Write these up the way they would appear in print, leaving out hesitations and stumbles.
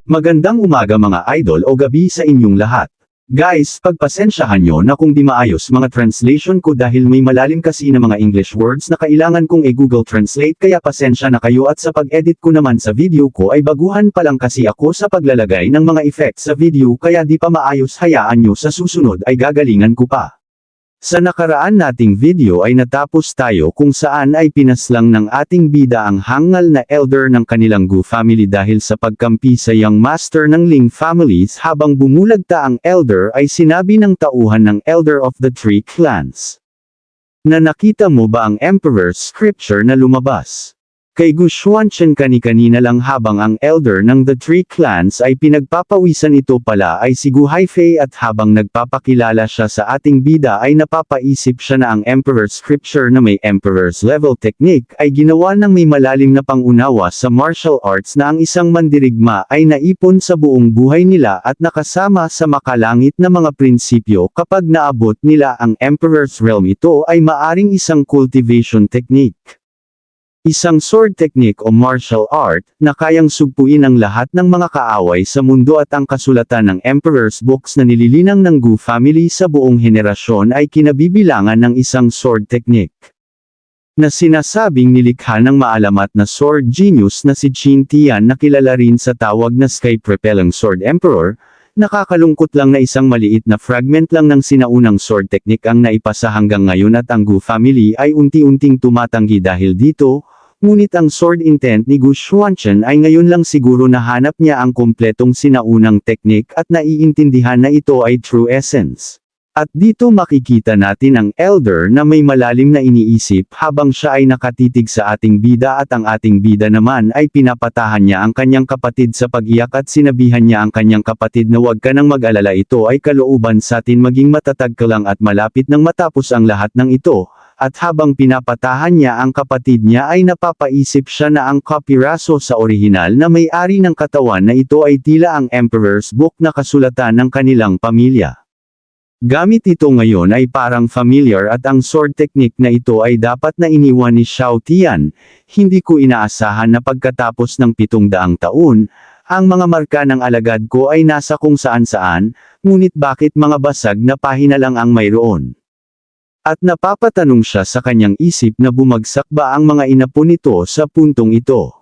Magandang umaga mga idol o gabi sa inyong lahat. Guys, pagpasensyahan nyo na kung di maayos mga translation ko dahil may malalim kasi na mga English words na kailangan kong i-Google Translate kaya pasensya na kayo at sa pag-edit ko naman sa video ko ay baguhan pa lang kasi ako sa paglalagay ng mga effects sa video kaya di pa maayos hayaan nyo sa susunod ay gagalingan ko pa. Sa nakaraan nating video ay natapos tayo kung saan ay pinaslang ng ating bida ang hangal na elder ng kanilang Gu family dahil sa pagkampi sa young master ng Ling families habang bumulagta ang elder ay sinabi ng tauhan ng elder of the three clans. Na nakita mo ba ang emperor's scripture na lumabas? Kay Gu Xuanchen kani-kanina lang habang ang elder ng the three clans ay pinagpapawisan ito pala ay si Gu Haifei at habang nagpapakilala siya sa ating bida ay napapaisip siya na ang emperor's scripture na may emperor's level technique ay ginawa ng may malalim na pangunawa sa martial arts na ang isang mandirigma ay naipon sa buong buhay nila at nakasama sa makalangit na mga prinsipyo kapag naabot nila ang emperor's realm ito ay maaring isang cultivation technique. Isang sword technique o martial art, na kayang sugpuin ang lahat ng mga kaaway sa mundo at ang kasulatan ng Emperor's Books na nililinang ng Gu family sa buong henerasyon ay kinabibilangan ng isang sword technique. Na sinasabing nilikha ng maalamat na sword genius na si Qin Tian na kilala rin sa tawag na Sky Propelling Sword Emperor, nakakalungkot lang na isang maliit na fragment lang ng sinaunang sword technique ang naipasa hanggang ngayon at ang Gu family ay unti-unting tumatanggi dahil dito. Ngunit ang sword intent ni Gu Xuanchen ay ngayon lang siguro nahanap niya ang kumpletong sinaunang teknik at naiintindihan na ito ay true essence. At dito makikita natin ang elder na may malalim na iniisip habang siya ay nakatitig sa ating bida at ang ating bida naman ay pinapatahan niya ang kanyang kapatid sa pag-iyak at sinabihan niya ang kanyang kapatid na huwag ka nang mag-alala, ito ay kalooban sa atin maging matatag ka lang at malapit nang matapos ang lahat ng ito. At habang pinapatahan niya ang kapatid niya ay napapaisip siya na ang kopiraso sa orihinal na may-ari ng katawan na ito ay tila ang Emperor's Book na kasulatan ng kanilang pamilya. Gamit ito ngayon ay parang familiar at ang sword technique na ito ay dapat na iniwan ni Xiao Tian. Hindi ko inaasahan na pagkatapos ng 700 taon, ang mga marka ng alagad ko ay nasa kung saan-saan, ngunit bakit mga basag na pahina lang ang mayroon? At napapatanong siya sa kanyang isip na bumagsak ba ang mga inapo nito sa puntong ito.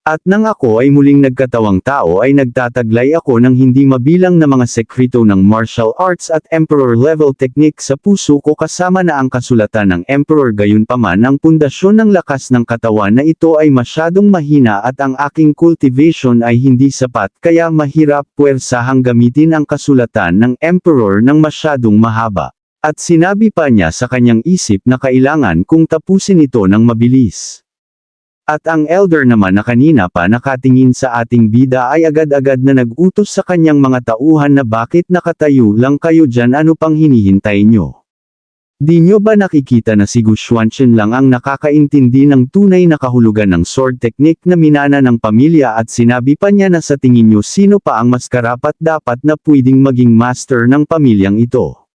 At nang ako ay muling nagkatawang tao ay nagtataglay ako ng hindi mabilang na mga sekreto ng martial arts at emperor level technique sa puso ko kasama na ang kasulatan ng emperor, gayunpaman ang pundasyon ng lakas ng katawan na ito ay masyadong mahina at ang aking cultivation ay hindi sapat kaya mahirap puwersahang gamitin ang kasulatan ng emperor ng masyadong mahaba. At sinabi pa niya sa kanyang isip na kailangan kong tapusin ito ng mabilis. At ang elder naman na kanina pa nakatingin sa ating bida ay agad-agad na nag-utos sa kanyang mga tauhan na bakit nakatayo lang kayo dyan, ano pang hinihintay nyo? Di nyo ba nakikita na si Gu Xuanchen lang ang nakakaintindi ng tunay na kahulugan ng sword technique na minana ng pamilya at sinabi pa niya na sa tingin nyo sino pa ang mas karapat dapat na pwedeng maging master ng pamilyang ito?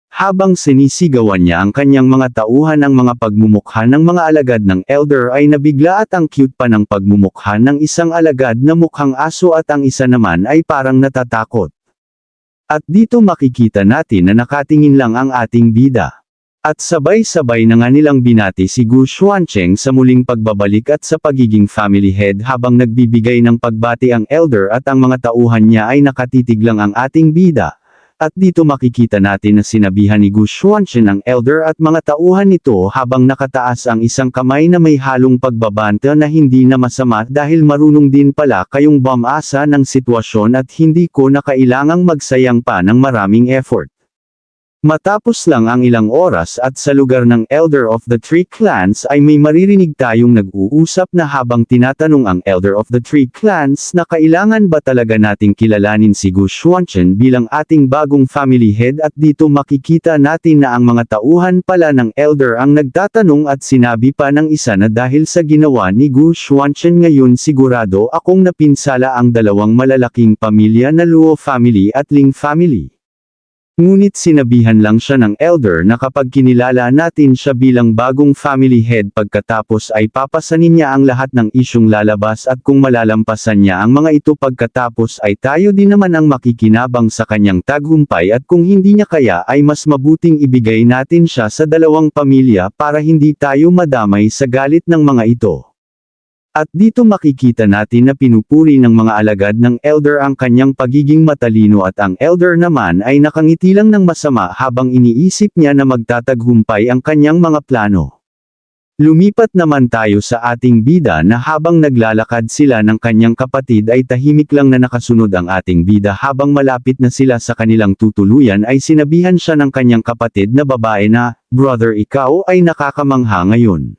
Habang sinisigawan niya ang kanyang mga tauhan ang mga pagmumukha ng mga alagad ng elder ay nabigla at ang cute pa ng pagmumukha ng isang alagad na mukhang aso at ang isa naman ay parang natatakot. At dito makikita natin na nakatingin lang ang ating bida. At sabay-sabay na nga nilang binati si Gu Xuancheng sa muling pagbabalik at sa pagiging family head habang nagbibigay ng pagbati ang elder at ang mga tauhan niya ay nakatitig lang ang ating bida. At dito makikita natin na sinabihan ni Gu Xuanchen ang elder at mga tauhan nito habang nakataas ang isang kamay na may halong pagbabanta na hindi na masama dahil marunong din pala kayong bumasa ng sitwasyon at hindi ko na kailangang magsayang pa ng maraming effort. Matapos lang ang ilang oras at sa lugar ng elder of the three clans ay may maririnig tayong nag-uusap na habang tinatanong ang elder of the three clans na kailangan ba talaga nating kilalanin si Gu Xuanchen bilang ating bagong family head at dito makikita natin na ang mga tauhan pala ng elder ang nagtatanong at sinabi pa ng isa na dahil sa ginawa ni Gu Xuanchen ngayon sigurado akong napinsala ang dalawang malalaking pamilya na Luo family at Ling family. Ngunit sinabihan lang siya ng elder na kapag kinilala natin siya bilang bagong family head pagkatapos ay papasanin niya ang lahat ng isyung lalabas at kung malalampasan niya ang mga ito pagkatapos ay tayo din naman ang makikinabang sa kanyang tagumpay at kung hindi niya kaya ay mas mabuting ibigay natin siya sa dalawang pamilya para hindi tayo madamay sa galit ng mga ito. At dito makikita natin na pinupuri ng mga alagad ng elder ang kanyang pagiging matalino at ang elder naman ay nakangiti lang ng masama habang iniisip niya na magtatagumpay ang kanyang mga plano. Lumipat naman tayo sa ating bida na habang naglalakad sila ng kanyang kapatid ay tahimik lang na nakasunod ang ating bida habang malapit na sila sa kanilang tutuluyan ay sinabihan siya ng kanyang kapatid na babae na, "Brother, ikaw ay nakakamangha ngayon.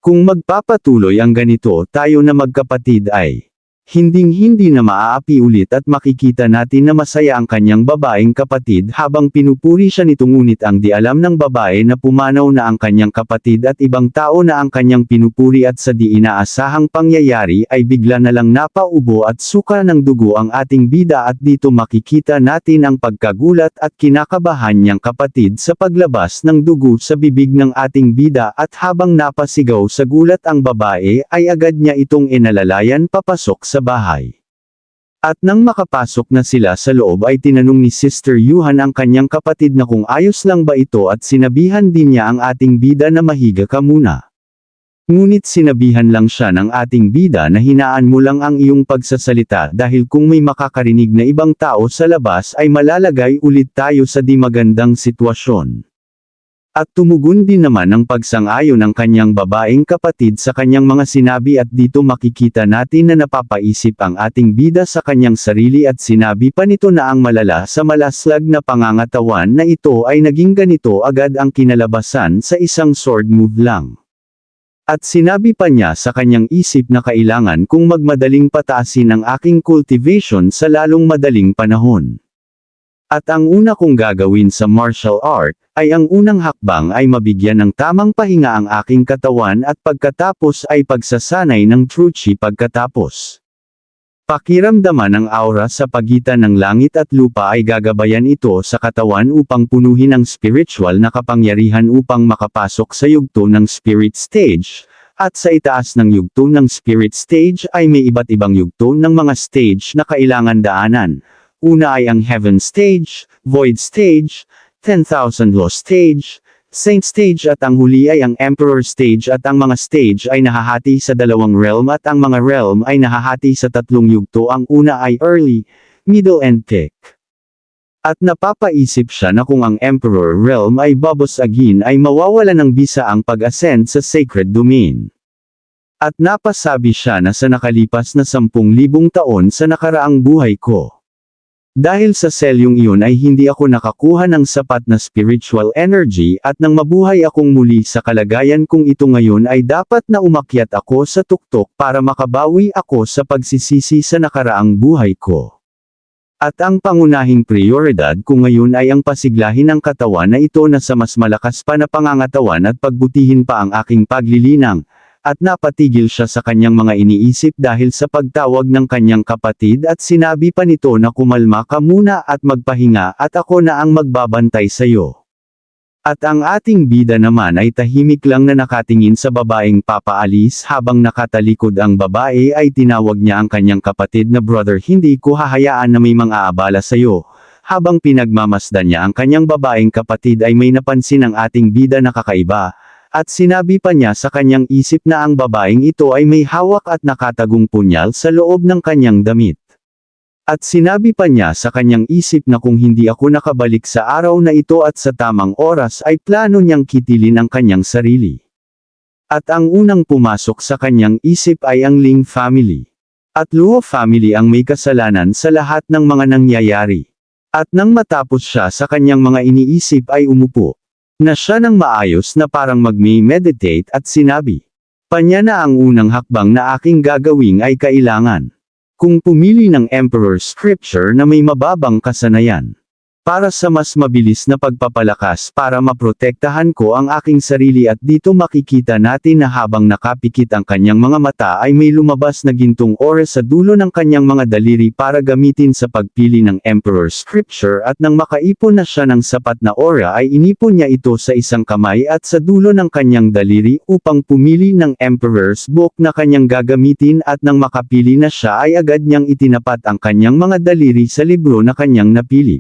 Kung magpapatuloy ang ganito tayo na magkapatid ay hinding-hindi na maaapi ulit at makikita natin na masaya ang kanyang babaeng kapatid habang pinupuri siya nito ngunit ang di alam ng babae na pumanaw na ang kanyang kapatid at ibang tao na ang kanyang pinupuri at sa di inaasahang pangyayari ay bigla na lang napaubo at suka ng dugo ang ating bida at dito makikita natin ang pagkagulat at kinakabahan niyang kapatid sa paglabas ng dugo sa bibig ng ating bida at habang napasigaw sa gulat ang babae ay agad niya itong inalalayan papasok sa bahay. At nang makapasok na sila sa loob ay tinanong ni Sister Yuhan ang kanyang kapatid na kung ayos lang ba ito at sinabihan din niya ang ating bida na mahiga ka muna. Ngunit sinabihan lang siya ng ating bida na hinaan mo lang ang iyong pagsasalita dahil kung may makakarinig na ibang tao sa labas ay malalagay ulit tayo sa di magandang sitwasyon. At tumugon din naman ang pagsang-ayon ng kanyang babaeng kapatid sa kanyang mga sinabi at dito makikita natin na napapaisip ang ating bida sa kanyang sarili at sinabi pa nito na ang malala sa malaslag na pangangatawan na ito ay naging ganito agad ang kinalabasan sa isang sword move lang. At sinabi pa niya sa kanyang isip na kailangan kong magmadaling pataasin ang aking cultivation sa lalong madaling panahon. At ang una kong gagawin sa martial art, ay ang unang hakbang ay mabigyan ng tamang pahinga ang aking katawan at pagkatapos ay pagsasanay ng true chi pagkatapos. Pakiramdaman ang aura sa pagitan ng langit at lupa ay gagabayan ito sa katawan upang punuhin ang spiritual na kapangyarihan upang makapasok sa yugto ng spirit stage, at sa itaas ng yugto ng spirit stage ay may iba't ibang yugto ng mga stage na kailangan daanan. Una ay ang Heaven Stage, Void Stage, 10,000 Law Stage, Saint Stage at ang huli ay ang Emperor Stage at ang mga stage ay nahahati sa dalawang realm at ang mga realm ay nahahati sa tatlong yugto. Ang una ay Early, Middle and Peak. At napapaisip siya na kung ang Emperor Realm ay babasagin ay mawawala ng bisa ang pag-ascend sa Sacred Domain. At napasabi siya na sa nakalipas na 10,000 taon sa nakaraang buhay ko. Dahil sa selyong iyon ay hindi ako nakakuha ng sapat na spiritual energy at nang mabuhay akong muli sa kalagayan kung ito ngayon ay dapat na umakyat ako sa tuktok para makabawi ako sa pagsisisi sa nakaraang buhay ko. At ang pangunahing prioridad ko ngayon ay ang pasiglahin ng katawan na ito na sa mas malakas pa na pangangatawan at pagbutihin pa ang aking paglilinang. At napatigil siya sa kanyang mga iniisip dahil sa pagtawag ng kanyang kapatid at sinabi pa nito na kumalma ka muna at magpahinga at ako na ang magbabantay sa iyo. At ang ating bida naman ay tahimik lang na nakatingin sa babaeng papaalis habang nakatalikod ang babae ay tinawag niya ang kanyang kapatid na brother hindi ko hahayaan na may mga abala sa iyo. Habang pinagmamasdan niya ang kanyang babaeng kapatid ay may napansin ang ating bida na kakaiba. At sinabi pa niya sa kanyang isip na ang babaeng ito ay may hawak at nakatagong punyal sa loob ng kanyang damit. At sinabi pa niya sa kanyang isip na kung hindi ako nakabalik sa araw na ito at sa tamang oras ay plano niyang kitilin ang kanyang sarili. At ang unang pumasok sa kanyang isip ay ang Ling family. At Luo family ang may kasalanan sa lahat ng mga nangyayari. At nang matapos siya sa kanyang mga iniisip ay umupo na siya ng maayos na parang mag-meditate at sinabi pa niya na ang unang hakbang na aking gagawing ay kailangan kung pumili ng Emperor Scripture na may mababang kasanayan. Para sa mas mabilis na pagpapalakas para maprotektahan ko ang aking sarili at dito makikita natin na habang nakapikit ang kanyang mga mata ay may lumabas na gintong aura sa dulo ng kanyang mga daliri para gamitin sa pagpili ng Emperor Scripture at nang makaipon na siya ng sapat na aura ay inipon niya ito sa isang kamay at sa dulo ng kanyang daliri upang pumili ng Emperor's Book na kanyang gagamitin at nang makapili na siya ay agad niyang itinapat ang kanyang mga daliri sa libro na kanyang napili.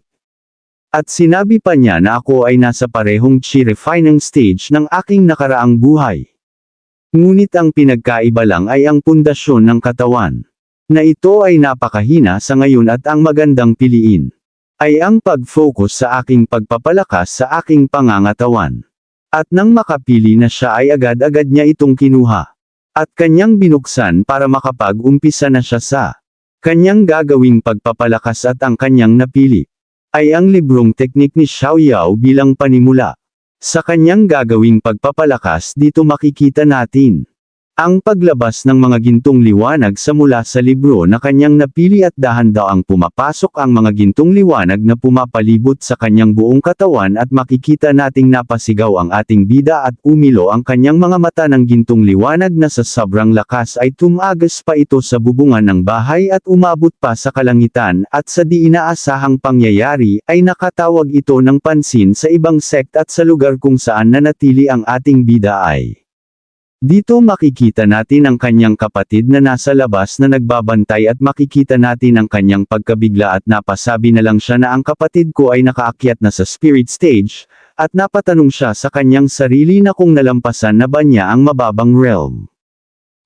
At sinabi pa niya na ako ay nasa parehong chi-refining stage ng aking nakaraang buhay. Ngunit ang pinagkaiba lang ay ang pundasyon ng katawan. Na ito ay napakahina sa ngayon at ang magandang piliin ay ang pag-focus sa aking pagpapalakas sa aking pangangatawan. At nang makapili na siya ay agad-agad niya itong kinuha. At kanyang binuksan para makapag-umpisa na siya sa kanyang gagawing pagpapalakas at ang kanyang napili ay ang librong teknik ni Xiao Yao bilang panimula. Sa kanyang gagawing pagpapalakas dito makikita natin ang paglabas ng mga gintong liwanag sa mula sa libro na kanyang napili at dahan-daang pumapasok ang mga gintong liwanag na pumapalibot sa kanyang buong katawan at makikita nating napasigaw ang ating bida at umilo ang kanyang mga mata ng gintong liwanag na sa sobrang lakas ay tumagas pa ito sa bubungan ng bahay at umabot pa sa kalangitan at sa di inaasahang pangyayari ay nakatawag ito ng pansin sa ibang sect at sa lugar kung saan nanatili ang ating bida ay dito makikita natin ang kanyang kapatid na nasa labas na nagbabantay at makikita natin ang kanyang pagkabigla at napasabi na lang siya na ang kapatid ko ay nakaakyat na sa spirit stage, at napatanong siya sa kanyang sarili na kung nalampasan na ba niya ang mababang realm.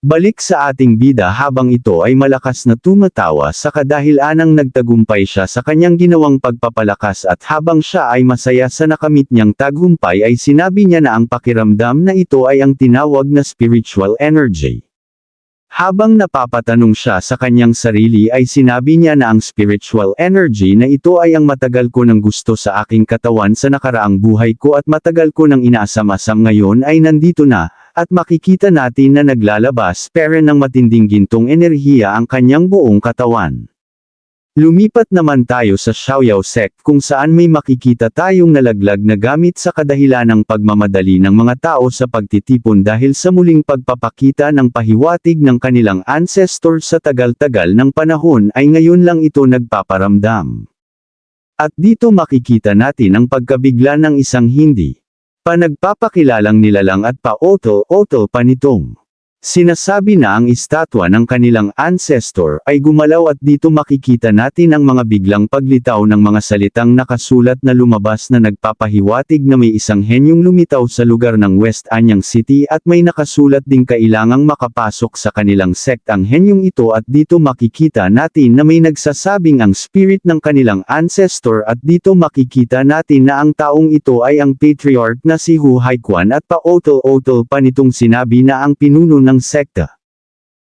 Balik sa ating bida habang ito ay malakas na tumatawa sa kadahilanang nagtagumpay siya sa kanyang ginawang pagpapalakas at habang siya ay masaya sa nakamit niyang tagumpay ay sinabi niya na ang pakiramdam na ito ay ang tinawag na spiritual energy. Habang napapatanong siya sa kanyang sarili ay sinabi niya na ang spiritual energy na ito ay ang matagal ko ng gusto sa aking katawan sa nakaraang buhay ko at matagal ko ng inaasam-asam ngayon ay nandito na. At makikita natin na naglalabas pera ng matinding gintong enerhiya ang kanyang buong katawan. Lumipat naman tayo sa Xiaoyao sect kung saan may makikita tayong nalaglag na gamit sa kadahilanang pagmamadali ng mga tao sa pagtitipon dahil sa muling pagpapakita ng pahiwatig ng kanilang ancestor sa tagal-tagal ng panahon ay ngayon lang ito nagpaparamdam. At dito makikita natin ang pagkabigla ng isang hindi panagpapakilalang nilalang at pa-otol-otol pa nitong sinasabi na ang estatwa ng kanilang ancestor ay gumalaw at dito makikita natin ang mga biglang paglitaw ng mga salitang nakasulat na lumabas na nagpapahiwatig na may isang henyong lumitaw sa lugar ng West Anyang City at may nakasulat ding kailangang makapasok sa kanilang sect ang henyong ito at dito makikita natin na may nagsasabing ang spirit ng kanilang ancestor at dito makikita natin na ang taong ito ay ang patriarch na si Hu Haiquan at pa-otol-otol pa nitong sinabi na ang pinuno ng sekta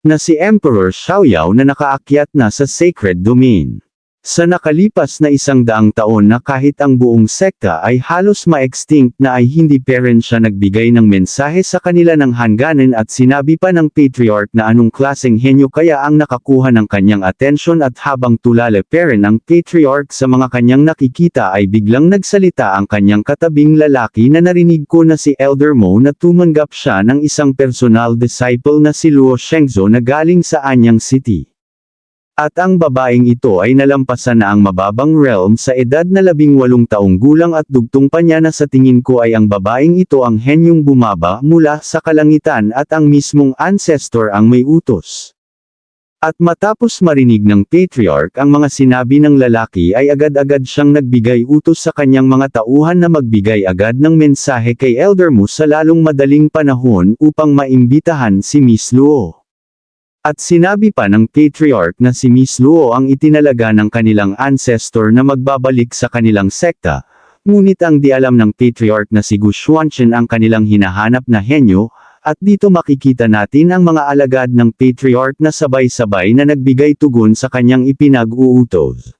na si Emperor Xiaoyao na nakaakyat na sa sacred domain. Sa nakalipas na 100 taon na kahit ang buong sekta ay halos ma-extinct na ay hindi pa rin siya nagbigay ng mensahe sa kanila ng hangganan at sinabi pa ng patriarch na anong klaseng henyo kaya ang nakakuha ng kanyang atensyon at habang tulala pa rin ang patriarch sa mga kanyang nakikita ay biglang nagsalita ang kanyang katabing lalaki na narinig ko na si Elder Mo na tumanggap siya ng isang personal disciple na si Luo Shengzhou na galing sa Anyang City. At ang babaeng ito ay nalampasan na ang mababang realm sa edad na 18 taong gulang at dugtong pa niya na sa tingin ko ay ang babaeng ito ang henyong bumaba mula sa kalangitan at ang mismong ancestor ang may utos. At matapos marinig ng patriarch ang mga sinabi ng lalaki ay agad-agad siyang nagbigay utos sa kanyang mga tauhan na magbigay agad ng mensahe kay Elder Mu sa lalong madaling panahon upang maimbitahan si Miss Luo. At sinabi pa ng patriarch na si Miss Luo ang itinalaga ng kanilang ancestor na magbabalik sa kanilang sekta, ngunit ang di alam ng patriarch na si Gu Xuanchen ang kanilang hinahanap na henyo, at dito makikita natin ang mga alagad ng patriarch na sabay-sabay na nagbigay tugon sa kanyang ipinag-uutos.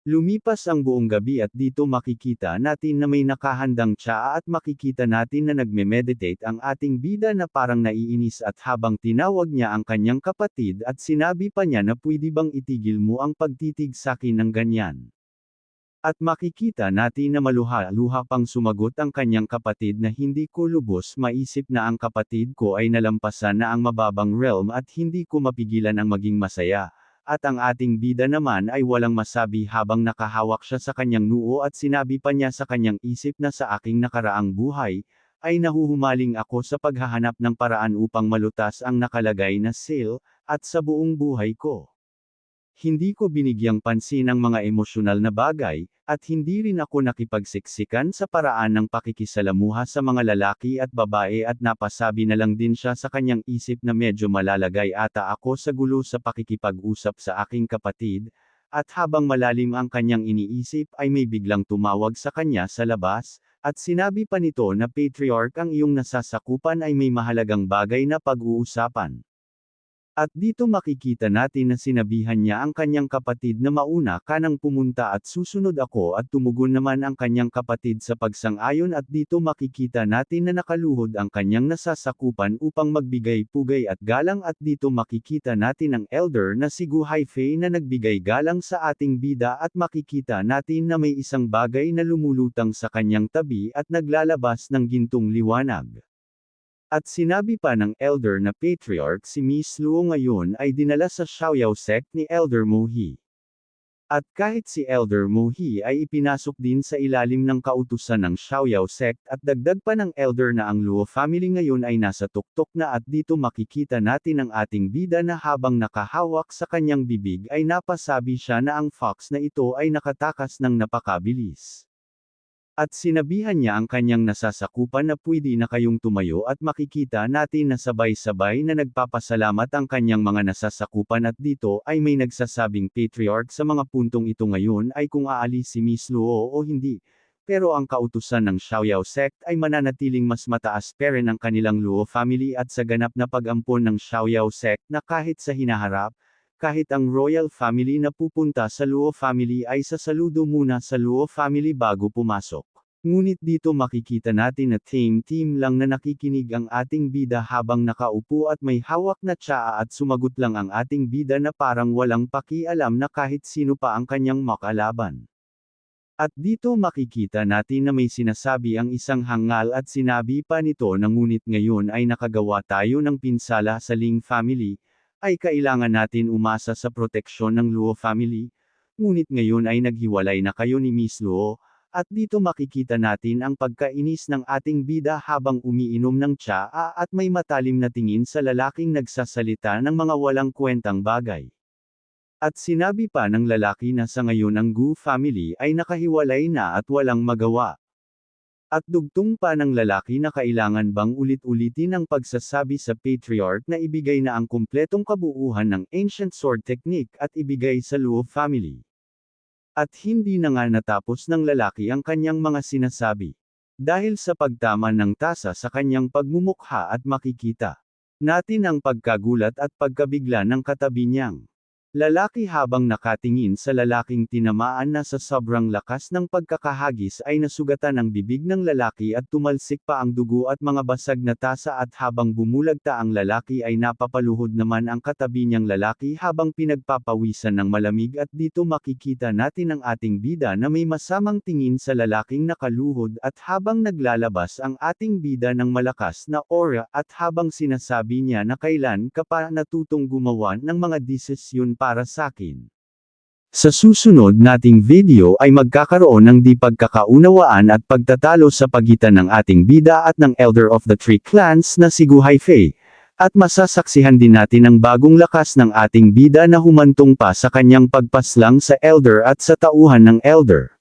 Lumipas ang buong gabi at dito makikita natin na may nakahandang tsaa at makikita natin na nagme-meditate ang ating bida na parang naiinis at habang tinawag niya ang kanyang kapatid at sinabi pa niya na pwede bang itigil mo ang pagtitig sa akin ng ganyan. At makikita natin na maluha-luha pang sumagot ang kanyang kapatid na hindi ko lubos maisip na ang kapatid ko ay nalampasan na ang mababang realm at hindi ko mapigilan ang maging masaya. At ang ating bida naman ay walang masabi habang nakahawak siya sa kanyang noo at sinabi pa niya sa kanyang isip na sa aking nakaraang buhay, ay nahuhumaling ako sa paghahanap ng paraan upang malutas ang nakalagay na sale, at sa buong buhay ko. Hindi ko binigyang pansin ang mga emosyonal na bagay, at hindi rin ako nakipagsiksikan sa paraan ng pakikisalamuha sa mga lalaki at babae at napasabi na lang din siya sa kanyang isip na medyo malalagay ata ako sa gulo sa pakikipag-usap sa aking kapatid, at habang malalim ang kanyang iniisip ay may biglang tumawag sa kanya sa labas, at sinabi pa nito na patriarch ang iyong nasasakupan ay may mahalagang bagay na pag-uusapan. At dito makikita natin na sinabihan niya ang kanyang kapatid na mauna ka nang pumunta at susunod ako at tumugon naman ang kanyang kapatid sa pagsang-ayon at dito makikita natin na nakaluhod ang kanyang nasasakupan upang magbigay pugay at galang at dito makikita natin ang elder na si Gu Haifei na nagbigay galang sa ating bida at makikita natin na may isang bagay na lumulutang sa kanyang tabi at naglalabas ng gintong liwanag. At sinabi pa ng elder na patriarch si Miss Luo ngayon ay dinala sa Xiaoyao sect ni Elder Mo He. At kahit si Elder Mo He ay ipinasok din sa ilalim ng kautusan ng Xiaoyao sect at dagdag pa ng elder na ang Luo family ngayon ay nasa tuktok na at dito makikita natin ang ating bida na habang nakahawak sa kanyang bibig ay napasabi siya na ang fox na ito ay nakatakas ng napakabilis. At sinabihan niya ang kanyang nasasakupan na pwede na kayong tumayo at makikita natin na sabay-sabay na nagpapasalamat ang kanyang mga nasasakupan at dito ay may nagsasabing patriarch sa mga puntong ito ngayon ay kung aalis si Miss Luo o hindi. Pero ang kautusan ng Xiaoyao sect ay mananatiling mas mataas pa rin ang kanilang Luo family at sa ganap na pag-ampon ng Xiaoyao sect na kahit sa hinaharap, kahit ang royal family na pupunta sa Luo family ay sasaludo muna sa Luo family bago pumasok. Ngunit dito makikita natin na tame team lang na nakikinig ang ating bida habang nakaupo at may hawak na tsaa at sumagot lang ang ating bida na parang walang pakialam na kahit sino pa ang kanyang makalaban. At dito makikita natin na may sinasabi ang isang hangal at sinabi pa nito na ngunit ngayon ay nakagawa tayo ng pinsala sa Ling family, ay kailangan natin umasa sa proteksyon ng Luo family, ngunit ngayon ay naghiwalay na kayo ni Miss Luo, at dito makikita natin ang pagkainis ng ating bida habang umiinom ng tsaa at may matalim na tingin sa lalaking nagsasalita ng mga walang kwentang bagay. At sinabi pa ng lalaki na sa ngayon ang Gu family ay nakahiwalay na at walang magawa. At dugtong pa ng lalaki na kailangan bang ulit-ulitin ang pagsasabi sa patriarch na ibigay na ang kumpletong kabuuan ng ancient sword technique at ibigay sa Luo family. At hindi na nga natapos ng lalaki ang kanyang mga sinasabi. Dahil sa pagtama ng tasa sa kanyang pagmumukha at makikita natin ang pagkagulat at pagkabigla ng katabi niyang lalaki habang nakatingin sa lalaking tinamaan na sa sobrang lakas ng pagkakahagis ay nasugatan ang bibig ng lalaki at tumalsik pa ang dugo at mga basag na tasa at habang bumulagta ang lalaki ay napapaluhod naman ang katabi niyang lalaki habang pinagpapawisan ng malamig at dito makikita natin ang ating bida na may masamang tingin sa lalaking nakaluhod at habang naglalabas ang ating bida ng malakas na aura at habang sinasabi niya na kailan ka pa natutong gumawa ng mga desisyon para sakin. Sa susunod nating video ay magkakaroon ng di pagkakaunawaan at pagtatalo sa pagitan ng ating bida at ng Elder of the Three Clans na si Gu Haifei, at masasaksihan din natin ang bagong lakas ng ating bida na humantong pa sa kanyang pagpaslang sa Elder at sa tauhan ng Elder.